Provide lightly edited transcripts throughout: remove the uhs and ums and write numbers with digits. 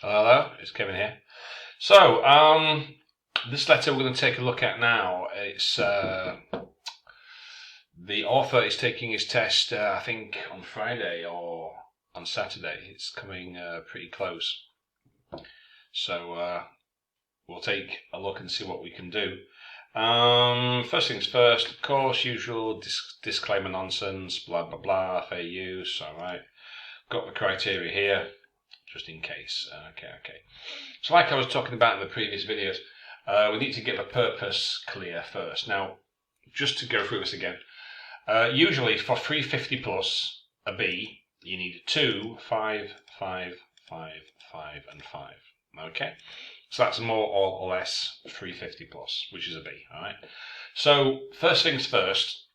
Hello, it's Kevin here. So, this letter we're going to take a look at now. It's the author is taking his test, I think, on Friday or on Saturday. It's coming pretty close. So, we'll take a look and see what we can do. First things first, of course, usual disclaimer nonsense, blah, blah, blah, fair use, alright. Got the criteria here, just in case. Okay. So like I was talking about in the previous videos, we need to get the purpose clear first. Now, just to go through this again, usually for 350 plus a B, you need 2, 5, 5, 5, 5, and 5. Okay? So that's more or less 350 plus, which is a B, alright? So, first things first,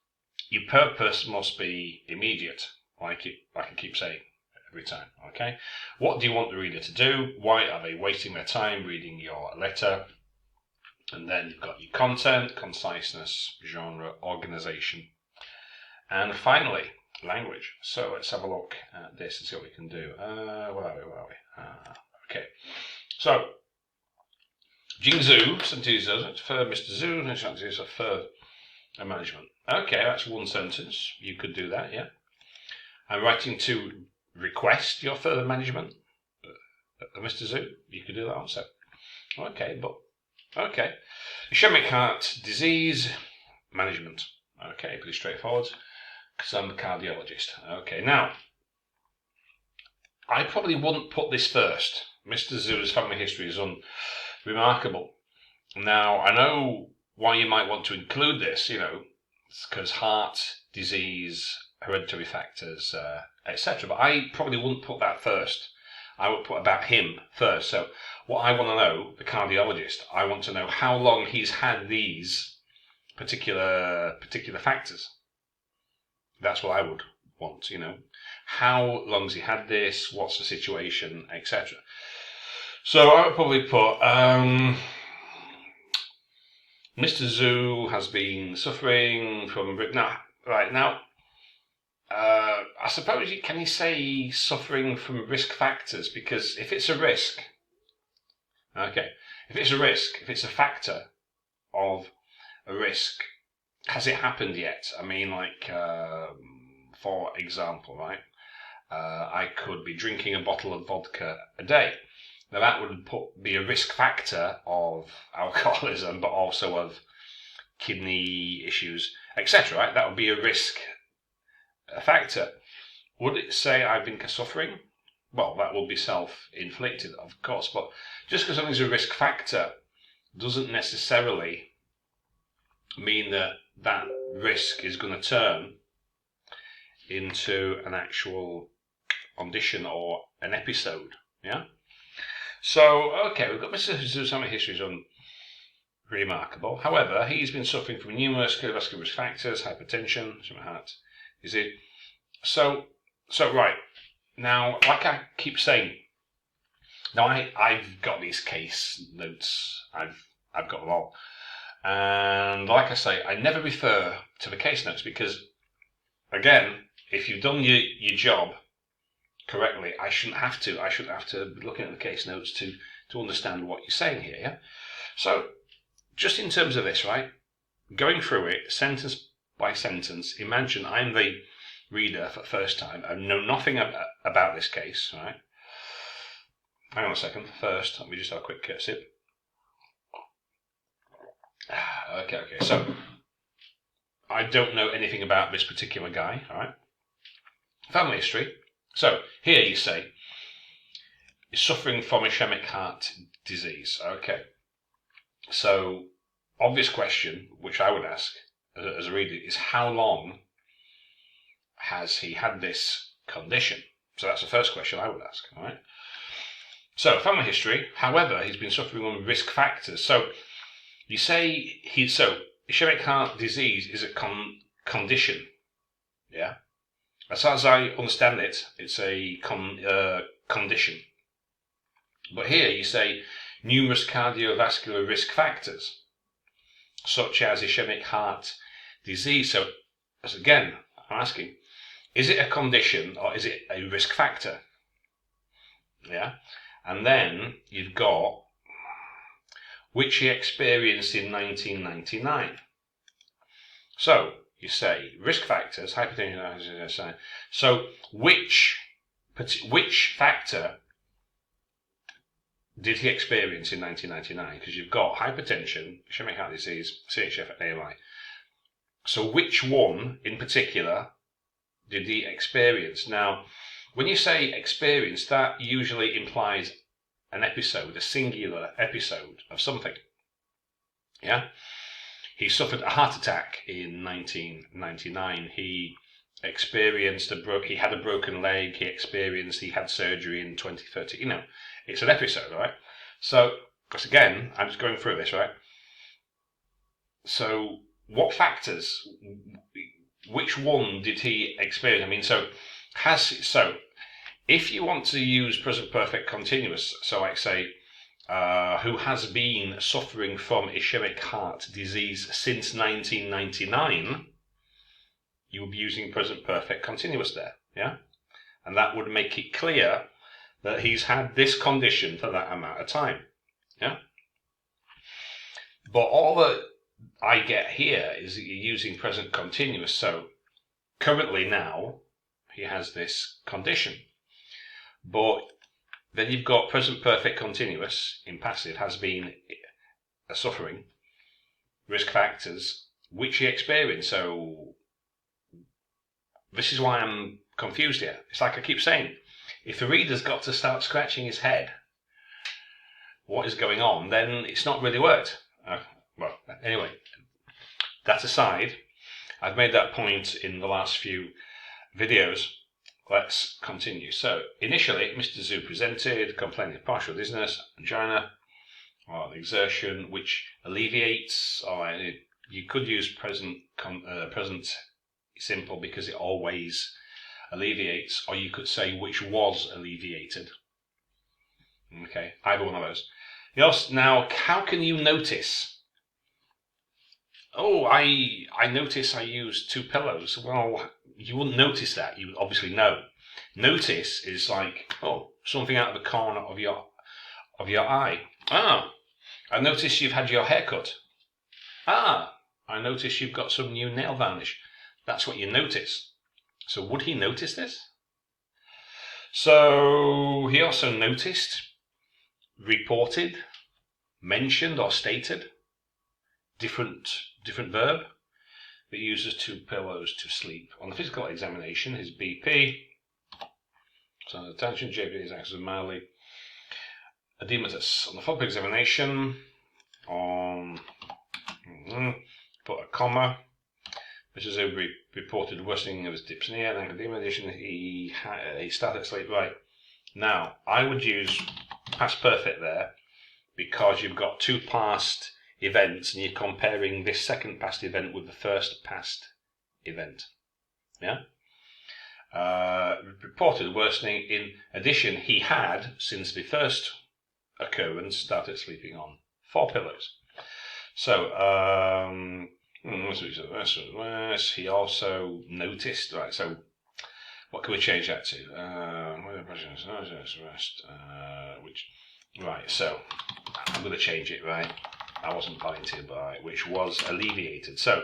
your purpose must be immediate, like I keep saying every time, okay? What do you want the reader to do? Why are they wasting their time reading your letter? And then you've got your content, conciseness, genre, organization, and finally, language. So let's have a look at this and see what we can do. Where are we? Okay. So, Jingzhu, for Mr. Zhu, for management. Okay, that's one sentence. You could do that, yeah. I'm writing to request your further management, Mr. Zhu. You could do that also. Okay. Ischemic heart disease management. Okay, pretty straightforward, because I'm a cardiologist. Okay, now, I probably wouldn't put this first. Mr. Zhu's family history is unremarkable. Now, I know why you might want to include this, because heart disease, hereditary factors, etc. But I probably wouldn't put that first. I would put about him first. So what I want to know, the cardiologist, I want to know how long he's had these particular factors. That's what I would want, How long's he had this? What's the situation, etc. So I would probably put Mr. Zhu has been suffering from I suppose can you say suffering from risk factors? Because if it's a risk, if it's a factor of a risk, has it happened yet? I mean, for example, right? I could be drinking a bottle of vodka a day. Now that would be a risk factor of alcoholism, but also of kidney issues, etc. Right? That would be a risk factor. Would it say I've been suffering? Well, that will be self-inflicted, of course, but just because something's a risk factor doesn't necessarily mean that risk is going to turn into an actual condition or an episode, yeah? So, okay, we've got Mr. Zhu's family history is unremarkable. However, he's been suffering from numerous cardiovascular risk factors, hypertension, heart disease. So right, now, like I keep saying, now I've got these case notes, I've got them all. And like I say, I never refer to the case notes because, again, if you've done your job correctly, I shouldn't have to be looking at the case notes to understand what you're saying here, yeah? So, just in terms of this, right, going through it, sentence by sentence, imagine I'm the reader for the first time. I know nothing about this case, right? Hang on a second. First, let me just have a quick sip. Okay. So, I don't know anything about this particular guy, all right? Family history. So, here you say, he's suffering from ischemic heart disease. Okay. So, obvious question, which I would ask as a reader, is how long has he had this condition? So that's the first question I would ask, all right? So, family history, however, he's been suffering from risk factors. So, you say ischemic heart disease is a condition, yeah? As far as I understand it, it's a condition. But here you say numerous cardiovascular risk factors, such as ischemic heart disease. So, again, I'm asking, is it a condition or is it a risk factor? Yeah. And then you've got which he experienced in 1999. So you say risk factors, hypertension. So which factor did he experience in 1999? Because you've got hypertension, ischemic heart disease, CHF, AMI. So which one in particular did he experience? Now, when you say experience, that usually implies an episode, a singular episode of something. Yeah? He suffered a heart attack in 1999. He experienced he had a broken leg. He had surgery in 2030. You know, it's an episode, right? So, because again, I'm just going through this, right? So, what factors? Which one did he experience? I mean, if you want to use present perfect continuous, so like say, who has been suffering from ischemic heart disease since 1999, you would be using present perfect continuous there, yeah? And that would make it clear that he's had this condition for that amount of time, yeah? But all that I get here is that you're using present continuous, so currently now, he has this condition. But then you've got present perfect continuous in passive has been a suffering, risk factors, which he experienced. So this is why I'm confused here. It's like I keep saying, if the reader's got to start scratching his head, what is going on, then it's not really worked. Well, anyway, that aside, I've made that point in the last few videos. Let's continue. So, initially, Mr Zhu presented complaining of partial dizziness, angina, or exertion, which alleviates, or you could use present simple because it always alleviates, or you could say which was alleviated. Okay, either one of those. Now, how can you notice? Oh, I notice I used 2 pillows. Well, you wouldn't notice that. You would obviously know. Notice is like, oh, something out of the corner of your eye. Ah, I notice you've had your hair cut. Ah, I notice you've got some new nail varnish. That's what you notice. So would he notice this? So he also noticed, reported, mentioned or stated, different verb. It uses 2 pillows to sleep. On the physical examination, his BP, so attention, JP is axis mildly edematous. On the follow-up examination, put a comma, which is a reported worsening of his dyspnea and academia edition. He started to sleep. Right. Now, I would use past perfect there because you've got 2 past events and you're comparing this second past event with the first past event. Yeah? Reported worsening. In addition, he had, since the first occurrence, started sleeping on 4 pillows. So, he also noticed, right, so what can we change that to? Right, so I'm going to change it, right? I wasn't planning to, but which was alleviated. So,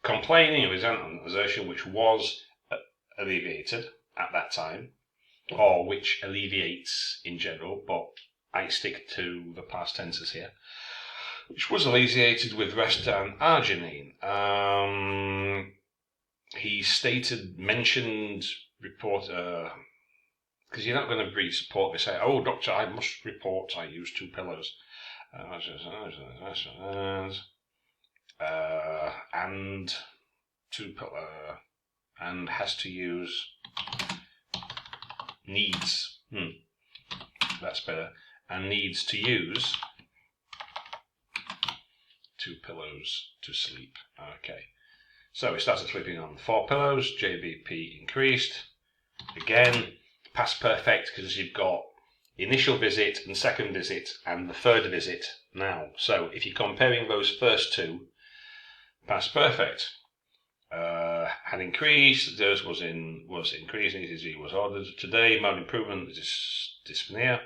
complaining of resentment exertion, which was alleviated at that time, or which alleviates in general, but I stick to the past tenses here, which was alleviated with rest and arginine. He mentioned, report, because you're not going to report this. Say, oh, doctor, I must report I used 2 pillows. And 2 pillow, and has to use needs. That's better. And needs to use 2 pillows to sleep. Okay. So he started sleeping on 4 pillows. JBP increased. Again, past perfect because you've got initial visit and second visit and the third visit now. So if you're comparing those first 2, past perfect had increased. Theirs was increasing. ECG was ordered today. Mild improvement is dyspnea.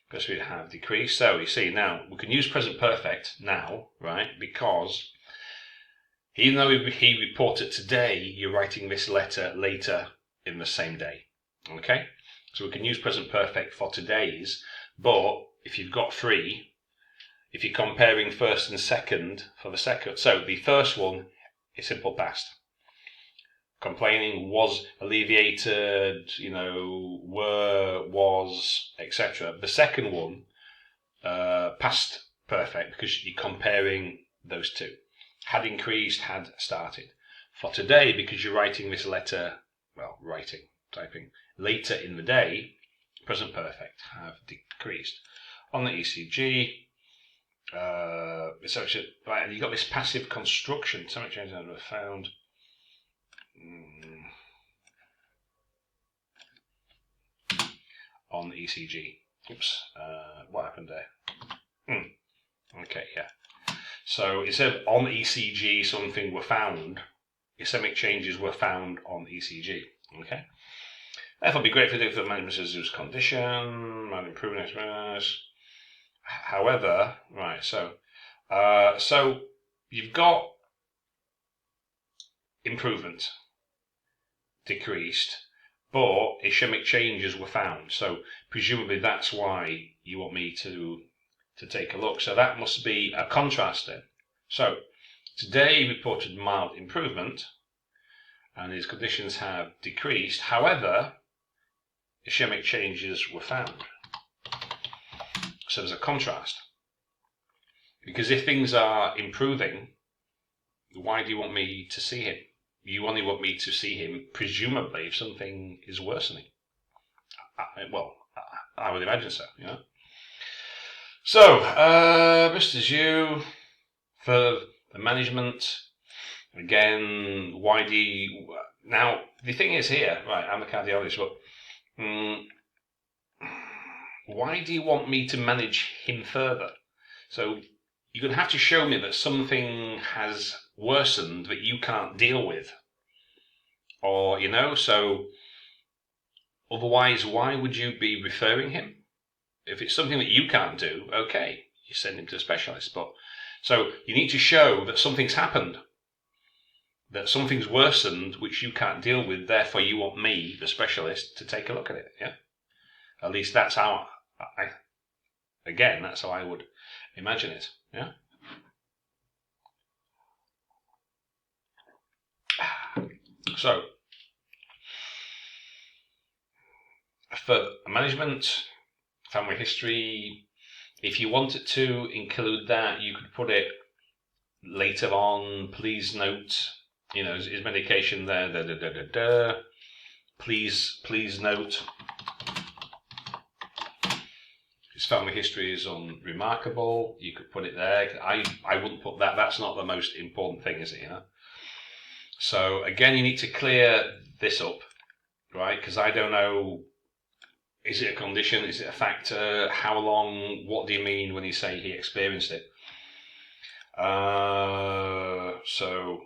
because we have decreased. So you see now we can use present perfect now, right? Because even though he reported today, you're writing this letter later in the same day. Okay, so we can use present perfect for today's, but if you've got three, if you're comparing first and second for the second, so the first one is simple past. Complaining was alleviated, were, was, etc. The second one, past perfect, because you're comparing those two. Had increased, had started. For today, because you're writing this letter, typing, later in the day, present perfect, have decreased. On the ECG, right, and you've got this passive construction, something changes that were found. On the ECG. Oops, what happened there? Okay, yeah. So it said on ECG something were found. Ischemic changes were found on ECG. Okay. Therefore, be grateful for the management of Zhu's condition, and improving experience. However, right. So you've got improvement decreased, but ischemic changes were found. So presumably that's why you want me to take a look. So that must be a contrast then. So today he reported mild improvement and his conditions have decreased. However, ischemic changes were found. So there's a contrast. Because if things are improving, why do you want me to see him? You only want me to see him, presumably, if something is worsening. I would imagine so, So, Mr. Zhu, for the management, again, why do you... Now, the thing is here, right, I'm a cardiologist, but why do you want me to manage him further? So, you're going to have to show me that something has worsened that you can't deal with. Or, so otherwise, why would you be referring him? If it's something that you can't do, okay, you send him to a specialist. But so you need to show that something's happened, that something's worsened, which you can't deal with. Therefore, you want me, the specialist, to take a look at it. Yeah, at least that's how that's how I would imagine it. Yeah. So, for management, family history, if you wanted to include that, you could put it later on. Please note, is medication there? Please note, his family history is unremarkable. You could put it there. I wouldn't put that. That's not the most important thing, is it? So again, you need to clear this up, right? Because I don't know, is it a condition? Is it a factor? How long? What do you mean when you say he experienced it? So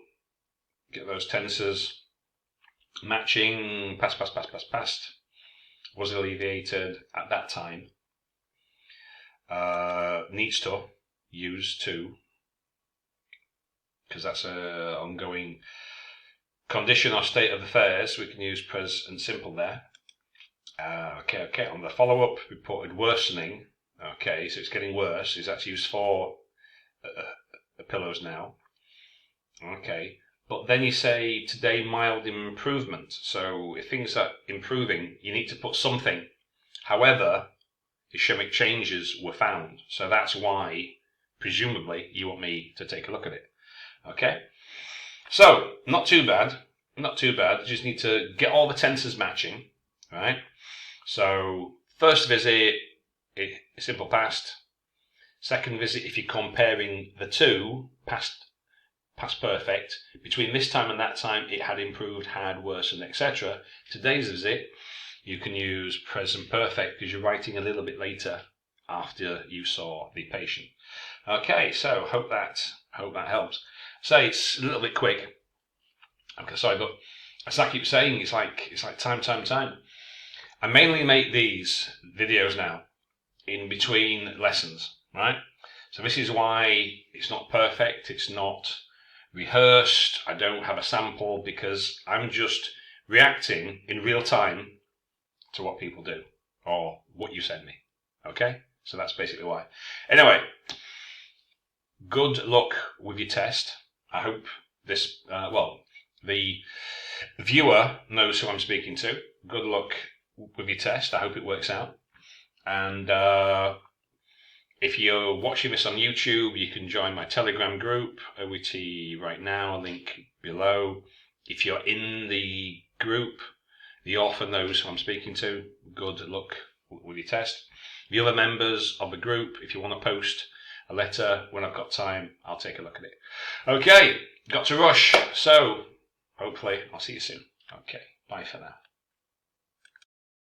get those tenses matching, past, was alleviated at that time. Needs to use to, because that's a ongoing condition or state of affairs. We can use present simple there. Okay. On the follow-up, reported worsening. Okay, so it's getting worse. Is actually used for pillows now. Okay, but then you say today mild improvement. So if things are improving, you need to put something. However, ischemic changes were found. So that's why, presumably, you want me to take a look at it. Okay, so not too bad. You just need to get all the tenses matching, right? So first visit, simple past. Second visit, if you're comparing the two, past perfect, between this time and that time, it had improved, had worsened, etc. Today's visit, you can use present perfect because you're writing a little bit later after you saw the patient. Okay, so hope that helps. Say it's a little bit quick. Okay, sorry, but as I keep saying, it's like time. I mainly make these videos now in between lessons, right? So this is why it's not perfect, it's not rehearsed, I don't have a sample, because I'm just reacting in real time to what people do or what you send me. Okay? So that's basically why. Anyway, good luck with your test. I hope this, the viewer knows who I'm speaking to. Good luck with your test. I hope it works out. And if you're watching this on YouTube, you can join my Telegram group, OET right now, link below. If you're in the group, the author knows who I'm speaking to. Good luck with your test. The other members of the group, if you want to post a letter when I've got time, I'll take a look at it. Okay, got to rush. So hopefully I'll see you soon. Okay, bye for now.